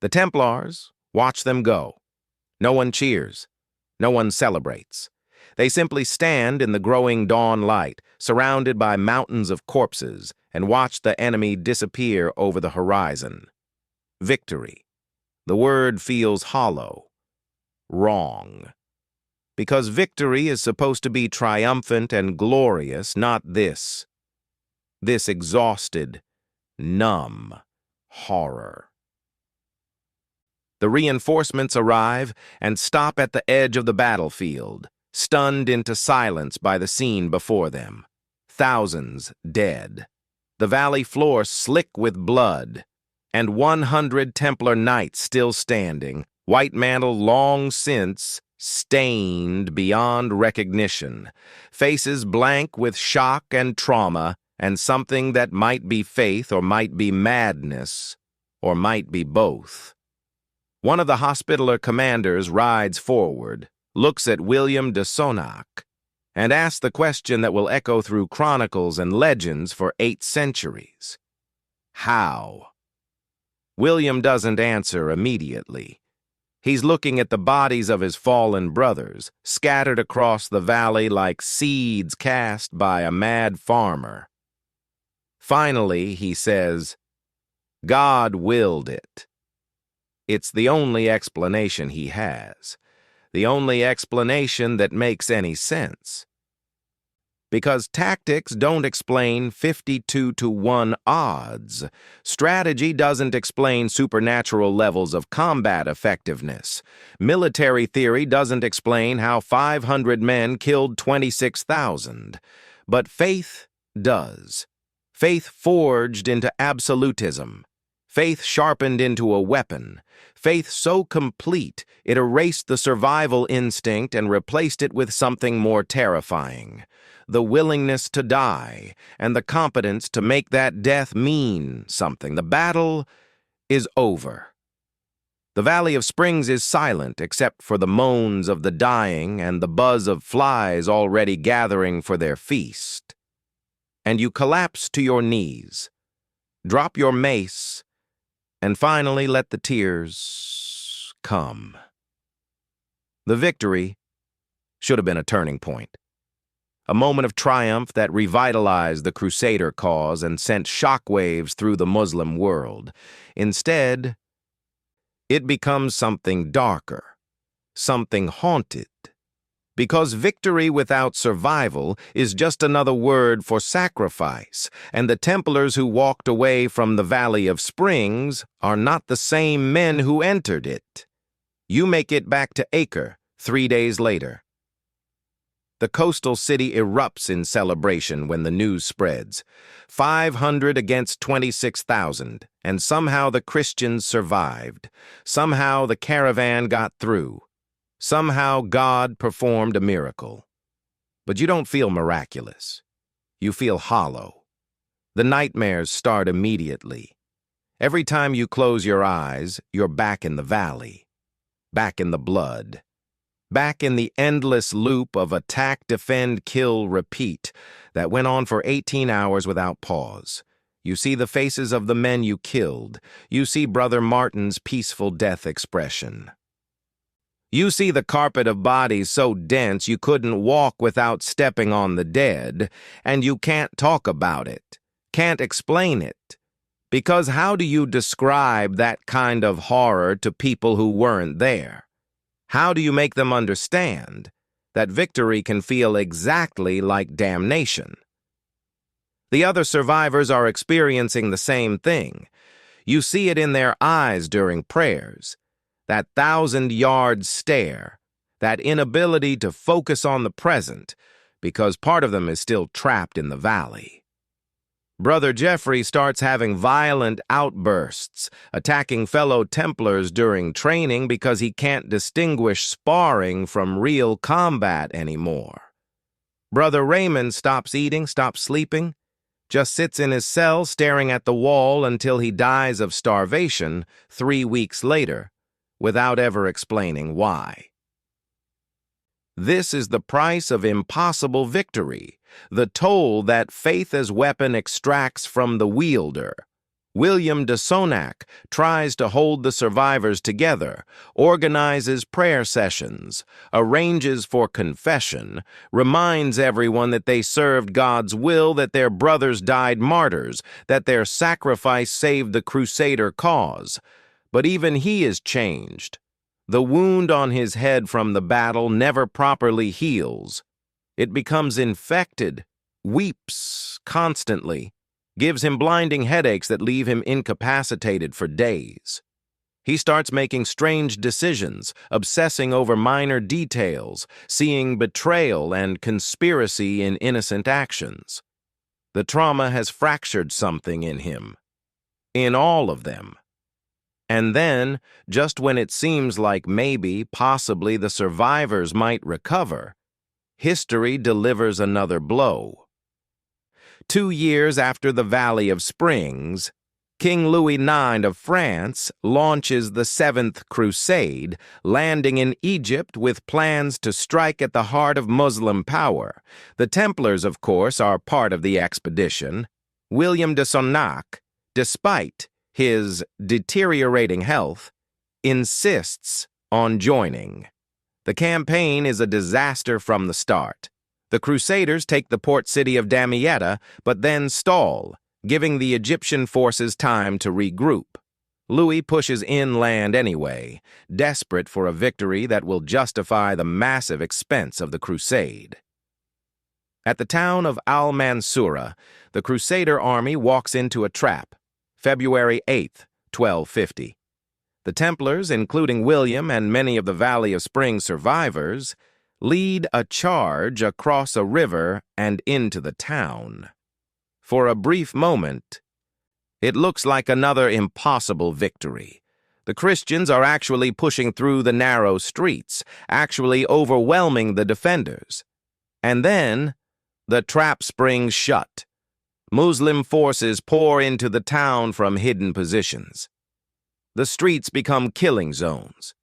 The Templars, watch them go. No one cheers. No one celebrates. They simply stand in the growing dawn light, surrounded by mountains of corpses, and watch the enemy disappear over the horizon. Victory. The word feels hollow. Wrong. Because victory is supposed to be triumphant and glorious, not this. This exhausted, numb horror. The reinforcements arrive and stop at the edge of the battlefield, stunned into silence by the scene before them. Thousands dead. The valley floor slick with blood, and 100 Templar knights still standing, white mantle long since stained beyond recognition, faces blank with shock and trauma, and something that might be faith or might be madness or might be both. One of the Hospitaller commanders rides forward, looks at William de Sonac, and asks the question that will echo through chronicles and legends for 8 centuries. How? William doesn't answer immediately. He's looking at the bodies of his fallen brothers, scattered across the valley like seeds cast by a mad farmer. Finally, he says, God willed it. It's the only explanation he has, the only explanation that makes any sense. Because tactics don't explain 52-to-1 odds. Strategy doesn't explain supernatural levels of combat effectiveness. Military theory doesn't explain how 500 men killed 26,000. But faith does. Faith forged into absolutism. Faith sharpened into a weapon. Faith so complete it erased the survival instinct and replaced it with something more terrifying. The willingness to die and the competence to make that death mean something. The battle is over. The Valley of Springs is silent except for the moans of the dying and the buzz of flies already gathering for their feast. And you collapse to your knees, drop your mace, and finally let the tears come. The victory should have been a turning point. A moment of triumph that revitalized the Crusader cause and sent shockwaves through the Muslim world. Instead, it becomes something darker, something haunted. Because victory without survival is just another word for sacrifice, and the Templars who walked away from the Valley of Springs are not the same men who entered it. You make it back to Acre 3 days later. The coastal city erupts in celebration when the news spreads. 500 against 26,000, and somehow the Christians survived. Somehow the caravan got through. Somehow God performed a miracle. But you don't feel miraculous. You feel hollow. The nightmares start immediately. Every time you close your eyes, you're back in the valley, back in the blood. Back in the endless loop of attack, defend, kill, repeat that went on for 18 hours without pause. You see the faces of the men you killed. You see Brother Martin's peaceful death expression. You see the carpet of bodies so dense you couldn't walk without stepping on the dead, and you can't talk about it, can't explain it. Because how do you describe that kind of horror to people who weren't there? How do you make them understand that victory can feel exactly like damnation? The other survivors are experiencing the same thing. You see it in their eyes during prayers, that 1,000-yard stare, that inability to focus on the present, because part of them is still trapped in the valley. Brother Jeffrey starts having violent outbursts, attacking fellow Templars during training because he can't distinguish sparring from real combat anymore. Brother Raymond stops eating, stops sleeping, just sits in his cell staring at the wall until he dies of starvation 3 weeks later, without ever explaining why. This is the price of impossible victory, the toll that faith as weapon extracts from the wielder. William de Sonac tries to hold the survivors together, organizes prayer sessions, arranges for confession, reminds everyone that they served God's will, that their brothers died martyrs, that their sacrifice saved the Crusader cause. But even he is changed. The wound on his head from the battle never properly heals. It becomes infected, weeps constantly, gives him blinding headaches that leave him incapacitated for days. He starts making strange decisions, obsessing over minor details, seeing betrayal and conspiracy in innocent actions. The trauma has fractured something in him, in all of them. And then, just when it seems like maybe, possibly the survivors might recover, history delivers another blow. 2 years after the Valley of Springs, King Louis IX of France launches the Seventh Crusade, landing in Egypt with plans to strike at the heart of Muslim power. The Templars, of course, are part of the expedition. William de Sonnac, despite his deteriorating health, insists on joining. The campaign is a disaster from the start. The Crusaders take the port city of Damietta, but then stall, giving the Egyptian forces time to regroup. Louis pushes inland anyway, desperate for a victory that will justify the massive expense of the crusade. At the town of Al-Mansura, the Crusader army walks into a trap, February 8, 1250. The Templars, including William and many of the Valley of Springs survivors, lead a charge across a river and into the town. For a brief moment, it looks like another impossible victory. The Christians are actually pushing through the narrow streets, actually overwhelming the defenders. And then, the trap springs shut. Muslim forces pour into the town from hidden positions. The streets become killing zones.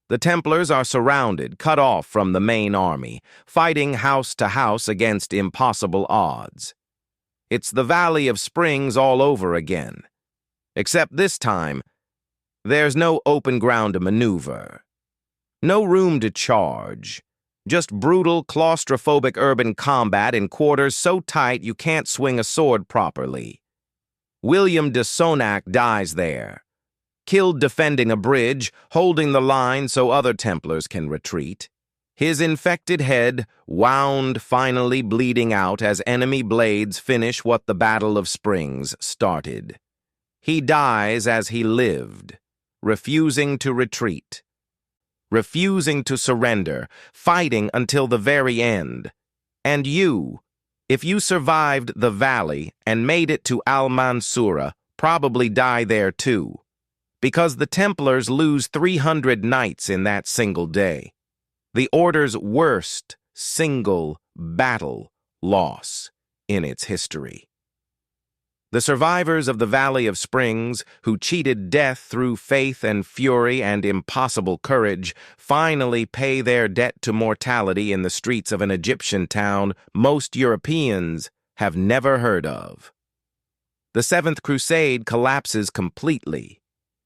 The Templars are surrounded, cut off from the main army, fighting house to house against impossible odds. It's the Valley of Springs all over again. Except this time, there's no open ground to maneuver. No room to charge. Just brutal, claustrophobic urban combat in quarters so tight you can't swing a sword properly. William de Sonnac dies there, killed defending a bridge, holding the line so other Templars can retreat. His infected head wound, finally bleeding out as enemy blades finish what the Battle of Springs started. He dies as he lived, refusing to retreat, refusing to surrender, fighting until the very end. And you, if you survived the valley and made it to Al-Mansura, probably die there too, because the Templars lose 300 knights in that single day. The Order's worst single battle loss in its history. The survivors of the Valley of Springs, who cheated death through faith and fury and impossible courage, finally pay their debt to mortality in the streets of an Egyptian town most Europeans have never heard of. The Seventh Crusade collapses completely.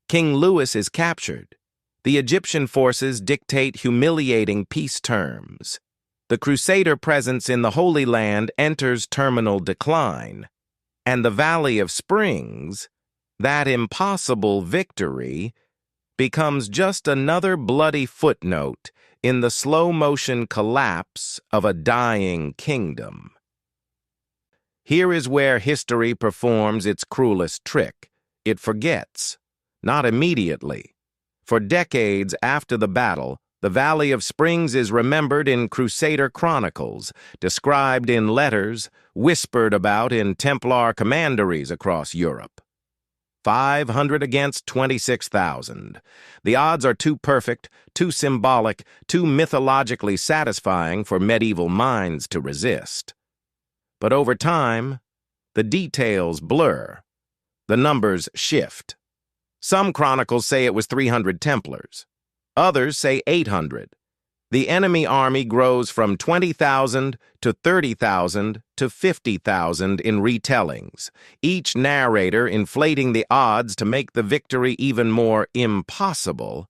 King Louis is captured. The Egyptian forces dictate humiliating peace terms. The Crusader presence in the Holy Land enters terminal decline. And the Valley of Springs, that impossible victory, becomes just another bloody footnote in the slow-motion collapse of a dying kingdom. Here is where history performs its cruelest trick. It forgets, not immediately. For decades after the battle, the Valley of Springs is remembered in Crusader chronicles, described in letters, whispered about in Templar commanderies across Europe. 500 against 26,000. The odds are too perfect, too symbolic, too mythologically satisfying for medieval minds to resist. But over time, the details blur. The numbers shift. Some chronicles say it was 300 Templars. Others say 800. The enemy army grows from 20,000 to 30,000 to 50,000 in retellings, each narrator inflating the odds to make the victory even more impossible,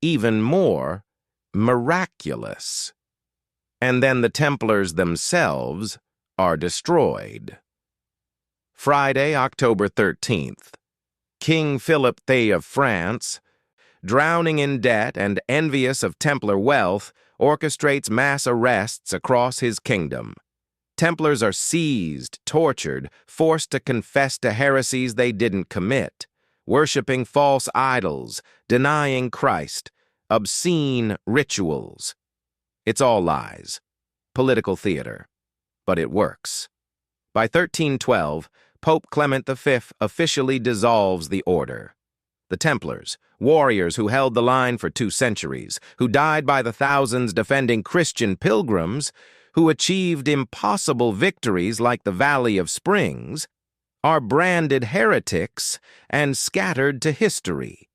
even more miraculous. And then the Templars themselves are destroyed. Friday, October 13th. King Philip II of France, drowning in debt and envious of Templar wealth, orchestrates mass arrests across his kingdom. Templars are seized, tortured, forced to confess to heresies they didn't commit, worshipping false idols, denying Christ, obscene rituals. It's all lies, political theater, but it works. By 1312, Pope Clement V officially dissolves the order. The Templars, warriors who held the line for 2 centuries, who died by the thousands defending Christian pilgrims, who achieved impossible victories like the Valley of Springs, are branded heretics and scattered to history.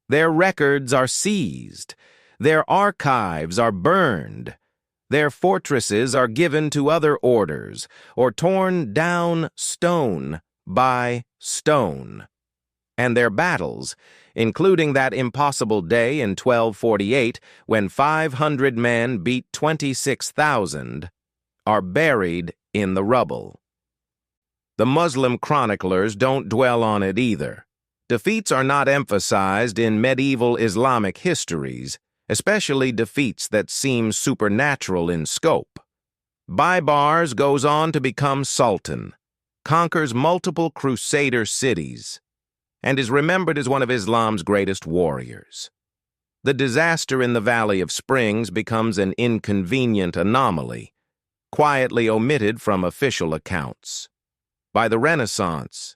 Their records are seized, their archives are burned, their fortresses are given to other orders or torn down stone by stone. And their battles, including that impossible day in 1248 when 500 men beat 26,000, are buried in the rubble. The Muslim chroniclers don't dwell on it either. Defeats are not emphasized in medieval Islamic histories, especially defeats that seem supernatural in scope. Baibars goes on to become sultan, conquers multiple crusader cities, and is remembered as one of Islam's greatest warriors. The disaster in the Valley of Springs becomes an inconvenient anomaly, quietly omitted from official accounts. By the Renaissance,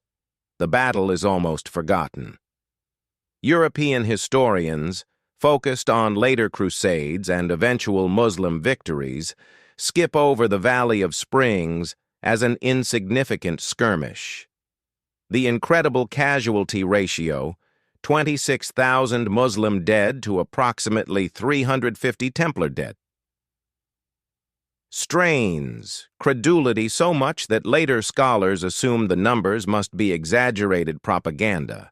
the battle is almost forgotten. European historians, focused on later crusades and eventual Muslim victories, skip over the Valley of Springs as an insignificant skirmish. The incredible casualty ratio, 26,000 Muslim dead to approximately 350 Templar dead, strains credulity so much that later scholars assume the numbers must be exaggerated propaganda.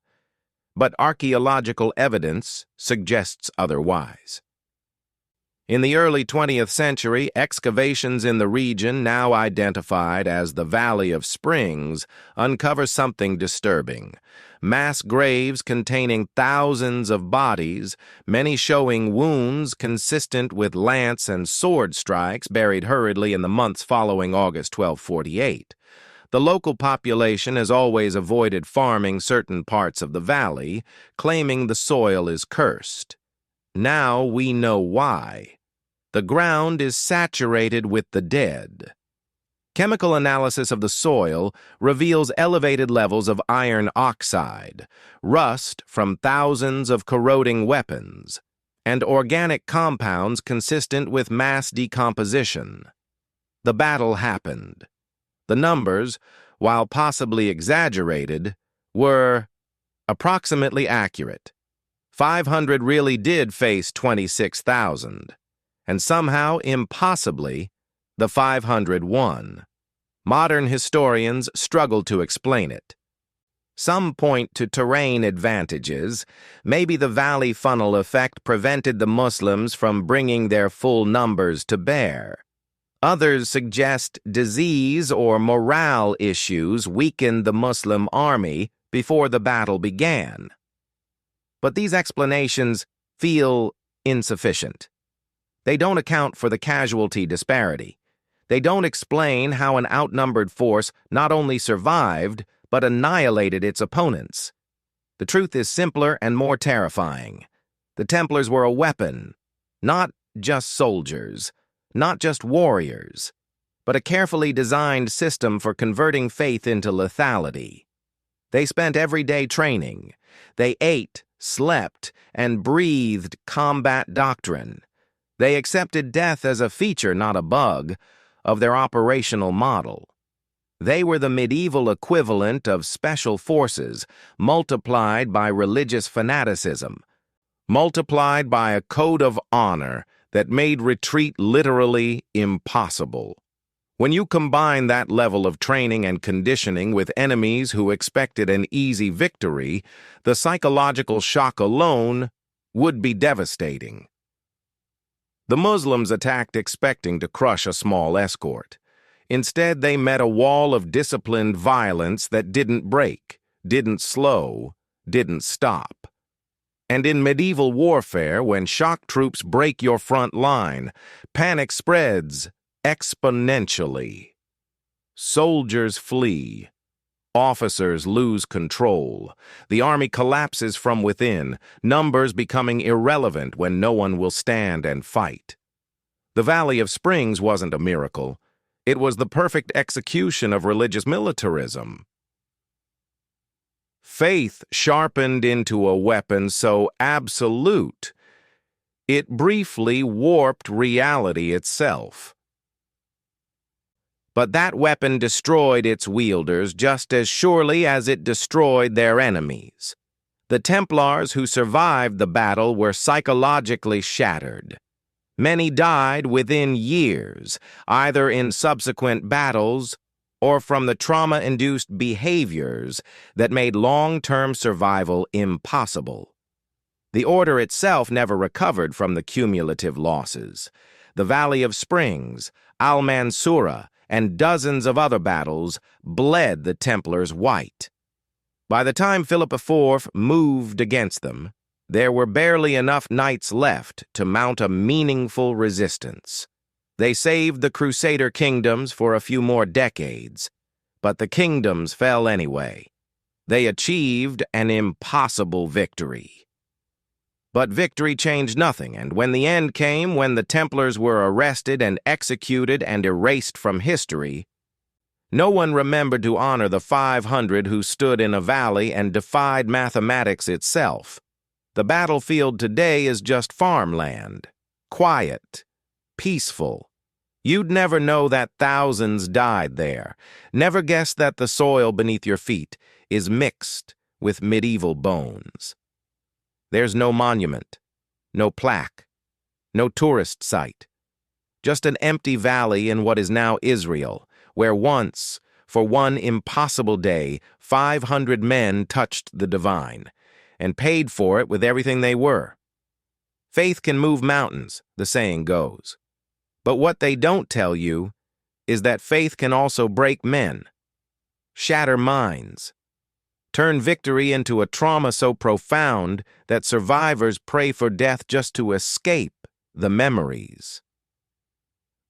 But archaeological evidence suggests otherwise. In the early 20th century, excavations in the region now identified as the Valley of Springs uncover something disturbing. Mass graves containing thousands of bodies, many showing wounds consistent with lance and sword strikes buried hurriedly in the months following August 1248. The local population has always avoided farming certain parts of the valley, claiming the soil is cursed. Now we know why. The ground is saturated with the dead. Chemical analysis of the soil reveals elevated levels of iron oxide, rust from thousands of corroding weapons, and organic compounds consistent with mass decomposition. The battle happened. The numbers, while possibly exaggerated, were approximately accurate. 500 really did face 26,000, and somehow, impossibly, the 500 won. Modern historians struggle to explain it. Some point to terrain advantages. Maybe the valley funnel effect prevented the Muslims from bringing their full numbers to bear. Others suggest disease or morale issues weakened the Muslim army before the battle began. But these explanations feel insufficient. They don't account for the casualty disparity. They don't explain how an outnumbered force not only survived, but annihilated its opponents. The truth is simpler and more terrifying. The Templars were a weapon, not just soldiers, not just warriors, but a carefully designed system for converting faith into lethality. They spent everyday training. They ate, slept, and breathed combat doctrine. They accepted death as a feature, not a bug, of their operational model. They were the medieval equivalent of special forces, multiplied by religious fanaticism, multiplied by a code of honor that made retreat literally impossible. When you combine that level of training and conditioning with enemies who expected an easy victory, the psychological shock alone would be devastating. The Muslims attacked expecting to crush a small escort. Instead, they met a wall of disciplined violence that didn't break, didn't slow, didn't stop. And in medieval warfare, when shock troops break your front line, panic spreads exponentially. Soldiers flee. Officers lose control. The army collapses from within, numbers becoming irrelevant when no one will stand and fight. The Valley of Springs wasn't a miracle. It was the perfect execution of religious militarism. Faith sharpened into a weapon so absolute, it briefly warped reality itself. But that weapon destroyed its wielders just as surely as it destroyed their enemies. The Templars who survived the battle were psychologically shattered. Many died within years, either in subsequent battles or from the trauma-induced behaviors that made long-term survival impossible. The order itself never recovered from the cumulative losses. The Valley of Springs, Al-Mansura, and dozens of other battles bled the Templars white. By the time Philip IV moved against them, there were barely enough knights left to mount a meaningful resistance. They saved the Crusader kingdoms for a few more decades, but the kingdoms fell anyway. They achieved an impossible victory. But victory changed nothing, and when the end came, when the Templars were arrested and executed and erased from history, no one remembered to honor the 500 who stood in a valley and defied mathematics itself. The battlefield today is just farmland, quiet, peaceful. You'd never know that thousands died there, never guess that the soil beneath your feet is mixed with medieval bones. There's no monument, no plaque, no tourist site, just an empty valley in what is now Israel, where once, for one impossible day, 500 men touched the divine, and paid for it with everything they were. Faith can move mountains, the saying goes. But what they don't tell you is that faith can also break men, shatter minds, turn victory into a trauma so profound that survivors pray for death just to escape the memories.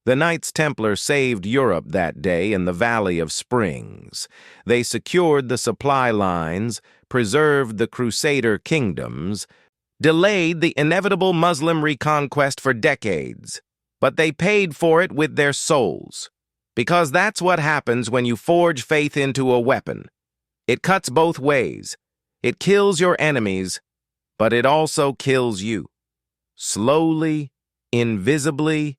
The Knights Templar saved Europe that day in the Valley of Springs. They secured the supply lines, preserved the Crusader kingdoms, delayed the inevitable Muslim reconquest for decades, but they paid for it with their souls. Because that's what happens when you forge faith into a weapon. It cuts both ways. It kills your enemies, but it also kills you. Slowly, invisibly,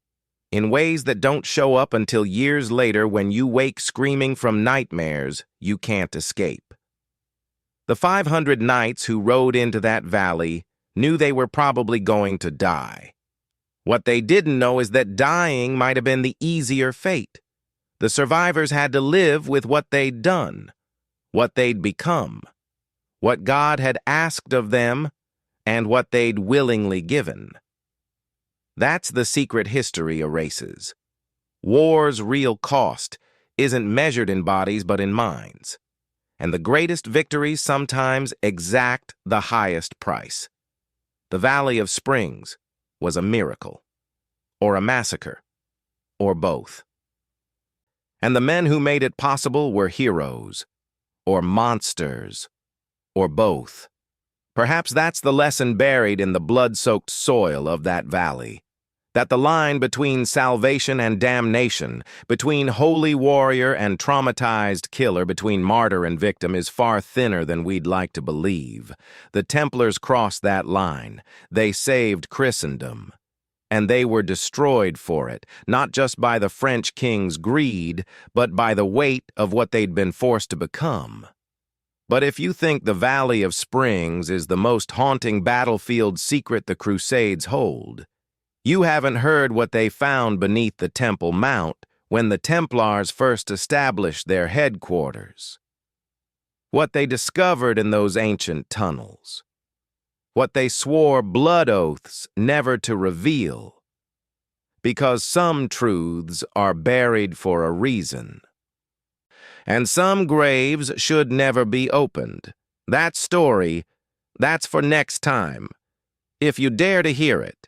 in ways that don't show up until years later when you wake screaming from nightmares you can't escape. The 500 knights who rode into that valley knew they were probably going to die. What they didn't know is that dying might have been the easier fate. The survivors had to live with what they'd done, what they'd become, what God had asked of them, and what they'd willingly given. That's the secret history erases. War's real cost isn't measured in bodies but in minds. And the greatest victories sometimes exact the highest price. The Valley of Springs was a miracle, or a massacre, or both. And the men who made it possible were heroes, or monsters, or both. Perhaps that's the lesson buried in the blood-soaked soil of that valley. That the line between salvation and damnation, between holy warrior and traumatized killer, between martyr and victim is far thinner than we'd like to believe. The Templars crossed that line. They saved Christendom. And they were destroyed for it, not just by the French king's greed, but by the weight of what they'd been forced to become. But if you think the Valley of Springs is the most haunting battlefield secret the Crusades hold, you haven't heard what they found beneath the Temple Mount when the Templars first established their headquarters. What they discovered in those ancient tunnels. What they swore blood oaths never to reveal. Because some truths are buried for a reason. And some graves should never be opened. That story, that's for next time. If you dare to hear it,